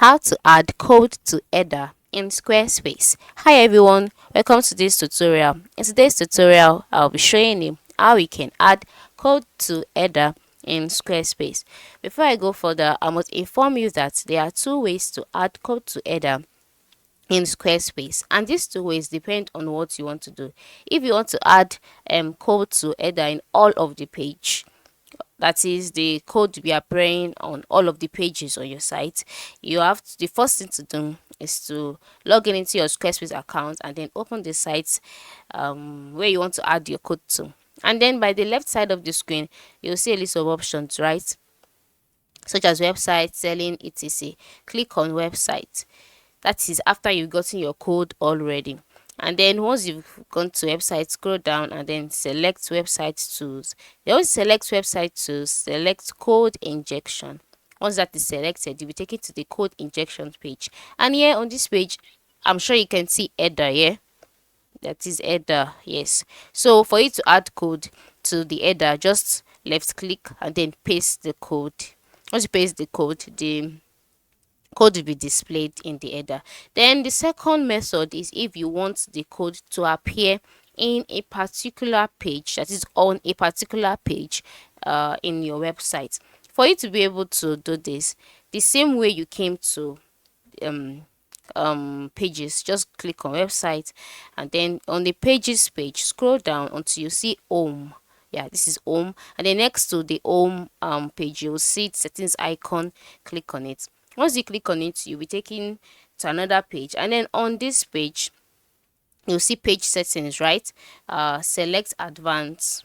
How to add code to header in Squarespace. Hi everyone, welcome to this tutorial. In today's tutorial, I'll be showing you how we can add code to header in Squarespace. Before I go further, I must inform you that there are two ways to add code to header in Squarespace, and these two ways depend on what you want to do. If you want to add code to header in all of the page, that is the code to be appearing on all of the pages on your site, the first thing to do is to log in into your Squarespace account and then open the site where you want to add your code to. And then by the left side of the screen, you'll see a list of options, right? Such as website, selling, etc. Click on website. That is after you've gotten your code already. And then once you've gone to website, scroll down and then select website tools. Then once you select website tools, select code injection. Once that is selected, you'll be taken to the code injection page. And here on this page, I'm sure you can see header here. That is header, yes. So for you to add code to the header, just left click and then paste the code. Once you paste the code will be displayed in the header. Then the second method is if you want the code to appear in a particular page, that is on a particular page in your website. For you to be able to do this, the same way you came to pages, just click on website and then on the pages page, scroll down until you see home. Yeah, this is home, and then next to the home page, you'll see settings icon. Click on it. Once you click on it, you'll be taken to another page, and then on this page you'll see page settings, right? Select advanced.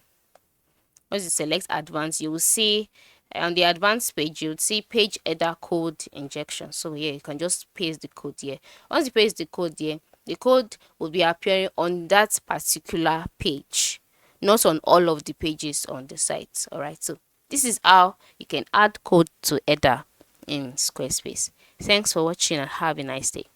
Once you select advanced, you will see on the advanced page you'll see page header code injection. So here you can just paste the code here. Once you paste the code here, the code will be appearing on that particular page, not on all of the pages on the site. All right, so this is how you can add code to header in Squarespace. Thanks for watching and have a nice day.